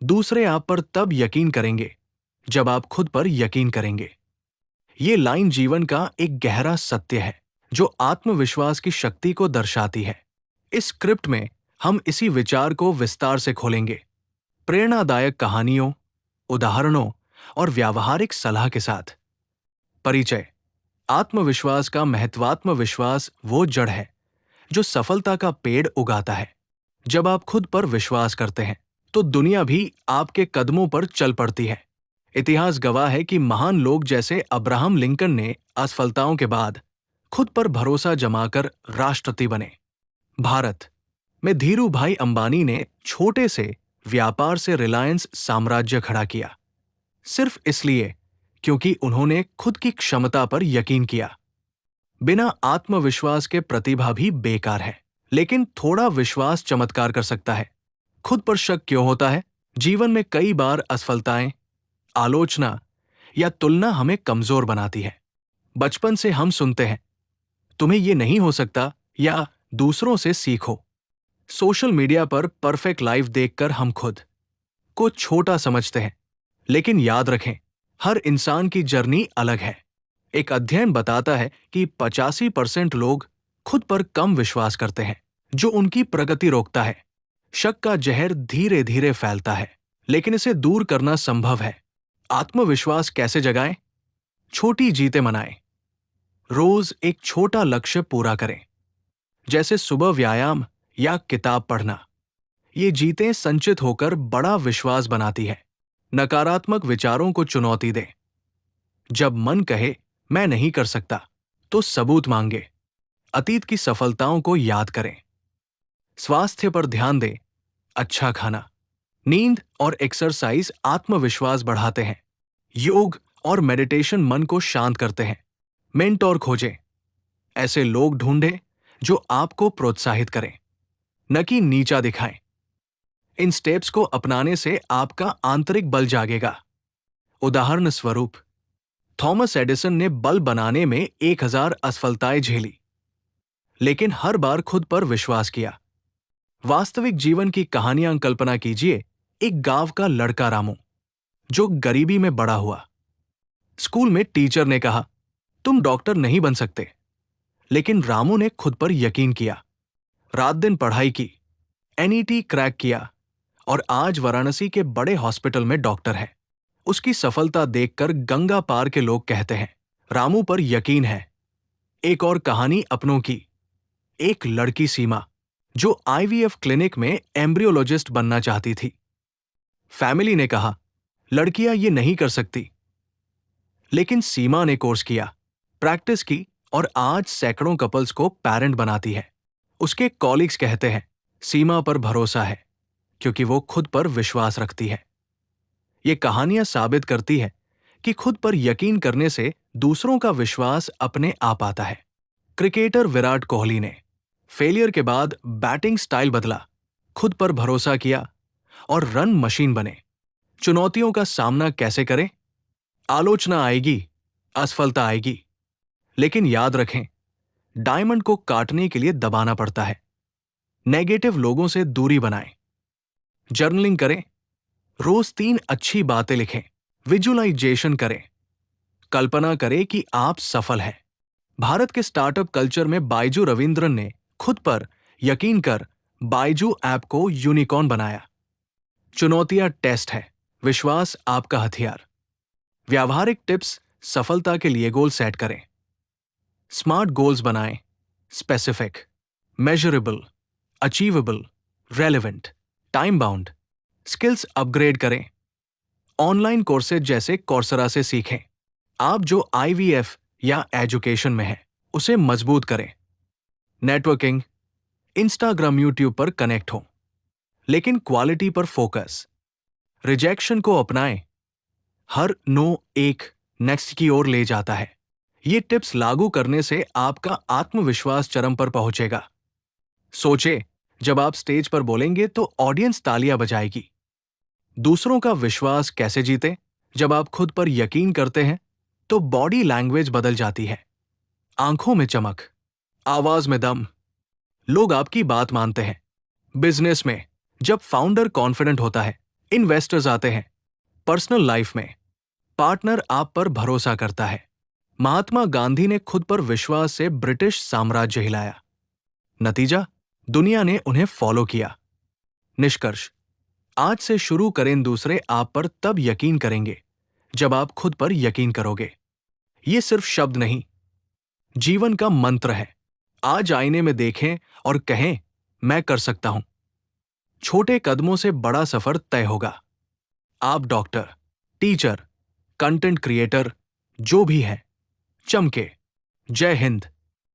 दूसरे आप पर तब यकीन करेंगे जब आप खुद पर यकीन करेंगे। ये लाइन जीवन का एक गहरा सत्य है जो आत्मविश्वास की शक्ति को दर्शाती है। इस स्क्रिप्ट में हम इसी विचार को विस्तार से खोलेंगे, प्रेरणादायक कहानियों, उदाहरणों और व्यावहारिक सलाह के साथ। परिचय। आत्मविश्वास का महत्व। आत्मविश्वास वो जड़ है जो सफलता का पेड़ उगाता है। जब आप खुद पर विश्वास करते हैं तो दुनिया भी आपके कदमों पर चल पड़ती है। इतिहास गवाह है कि महान लोग जैसे अब्राहम लिंकन ने असफलताओं के बाद खुद पर भरोसा जमाकर राष्ट्रपति बने। भारत में धीरू भाई अंबानी ने छोटे से व्यापार से रिलायंस साम्राज्य खड़ा किया, सिर्फ इसलिए क्योंकि उन्होंने खुद की क्षमता पर यकीन किया। बिना आत्मविश्वास के प्रतिभा भी बेकार है, लेकिन थोड़ा विश्वास चमत्कार कर सकता है। खुद पर शक क्यों होता है? जीवन में कई बार असफलताएं, आलोचना या तुलना हमें कमजोर बनाती है। बचपन से हम सुनते हैं, तुम्हें ये नहीं हो सकता, या दूसरों से सीखो। सोशल मीडिया पर परफेक्ट लाइफ देखकर हम खुद को छोटा समझते हैं। लेकिन याद रखें, हर इंसान की जर्नी अलग है। एक अध्ययन बताता है कि 85% लोग खुद पर कम विश्वास करते हैं, जो उनकी प्रगति रोकता है। शक का जहर धीरे धीरे फैलता है, लेकिन इसे दूर करना संभव है। आत्मविश्वास कैसे जगाएं? छोटी जीतें मनाएं। रोज एक छोटा लक्ष्य पूरा करें, जैसे सुबह व्यायाम या किताब पढ़ना। ये जीतें संचित होकर बड़ा विश्वास बनाती है। नकारात्मक विचारों को चुनौती दें। जब मन कहे मैं नहीं कर सकता, तो सबूत मांगे। अतीत की सफलताओं को याद करें। स्वास्थ्य पर ध्यान दें। अच्छा खाना, नींद और एक्सरसाइज आत्मविश्वास बढ़ाते हैं। योग और मेडिटेशन मन को शांत करते हैं। मेंटोर खोजें। ऐसे लोग ढूंढें जो आपको प्रोत्साहित करें, न कि नीचा दिखाएं। इन स्टेप्स को अपनाने से आपका आंतरिक बल जागेगा। उदाहरण स्वरूप, थॉमस एडिसन ने बल्ब बनाने में 1000 असफलताएं झेली, लेकिन हर बार खुद पर विश्वास किया। वास्तविक जीवन की कहानियां कल्पना कीजिए। एक गांव का लड़का रामू, जो गरीबी में बड़ा हुआ। स्कूल में टीचर ने कहा, तुम डॉक्टर नहीं बन सकते, लेकिन रामू ने खुद पर यकीन किया। रात दिन पढ़ाई की, एनईटी क्रैक किया और आज वाराणसी के बड़े हॉस्पिटल में डॉक्टर है। उसकी सफलता देखकर गंगा पार के लोग कहते हैं, रामू पर यकीन है। एक और कहानी अपनों की। एक लड़की सीमा, जो आईवीएफ क्लिनिक में एम्ब्रियोलॉजिस्ट बनना चाहती थी। फैमिली ने कहा, लड़कियां ये नहीं कर सकती, लेकिन सीमा ने कोर्स किया, प्रैक्टिस की और आज सैकड़ों कपल्स को पेरेंट बनाती है। उसके कॉलीग्स कहते हैं, सीमा पर भरोसा है क्योंकि वो खुद पर विश्वास रखती है। ये कहानियां साबित करती है कि खुद पर यकीन करने से दूसरों का विश्वास अपने आप आता है। क्रिकेटर विराट कोहली ने फेलियर के बाद बैटिंग स्टाइल बदला, खुद पर भरोसा किया और रन मशीन बने। चुनौतियों का सामना कैसे करें? आलोचना आएगी, असफलता आएगी, लेकिन याद रखें, डायमंड को काटने के लिए दबाना पड़ता है। नेगेटिव लोगों से दूरी बनाएं। जर्नलिंग करें। रोज 3 अच्छी बातें लिखें। विजुअलाइजेशन करें। कल्पना करें कि आप सफल हैं। भारत के स्टार्टअप कल्चर में बायजू रविंद्रन ने खुद पर यकीन कर बायजू ऐप को यूनिकॉर्न बनाया। चुनौतियां टेस्ट है, विश्वास आपका हथियार। व्यावहारिक टिप्स, सफलता के लिए गोल सेट करें। स्मार्ट गोल्स बनाएं। Specific, measurable, achievable, relevant, time bound. Skills upgrade करें। ऑनलाइन कोर्सेज जैसे कोर्सेरा से सीखें। आप जो आईवीएफ या एजुकेशन में है, उसे मजबूत करें। नेटवर्किंग, इंस्टाग्राम, यूट्यूब पर कनेक्ट हो, लेकिन क्वालिटी पर फोकस। रिजेक्शन को अपनाएं। हर नो एक नेक्स्ट की ओर ले जाता है। ये टिप्स लागू करने से आपका आत्मविश्वास चरम पर पहुंचेगा। सोचे, जब आप स्टेज पर बोलेंगे तो ऑडियंस तालियां बजाएगी। दूसरों का विश्वास कैसे जीते? जब आप खुद पर यकीन करते हैं तो बॉडी लैंग्वेज बदल जाती है। आंखों में चमक, आवाज में दम, लोग आपकी बात मानते हैं। बिजनेस में जब फाउंडर कॉन्फिडेंट होता है, इन्वेस्टर्स आते हैं। पर्सनल लाइफ में पार्टनर आप पर भरोसा करता है। महात्मा गांधी ने खुद पर विश्वास से ब्रिटिश साम्राज्य हिलाया। नतीजा, दुनिया ने उन्हें फॉलो किया। निष्कर्ष, आज से शुरू करें, दूसरे आप पर तब यकीन करेंगे जब आप खुद पर यकीन करोगे। ये सिर्फ शब्द नहीं, जीवन का मंत्र है। आज आईने में देखें और कहें, मैं कर सकता हूं। छोटे कदमों से बड़ा सफर तय होगा। आप डॉक्टर, टीचर, कंटेंट क्रिएटर, जो भी है, चमके। जय हिंद।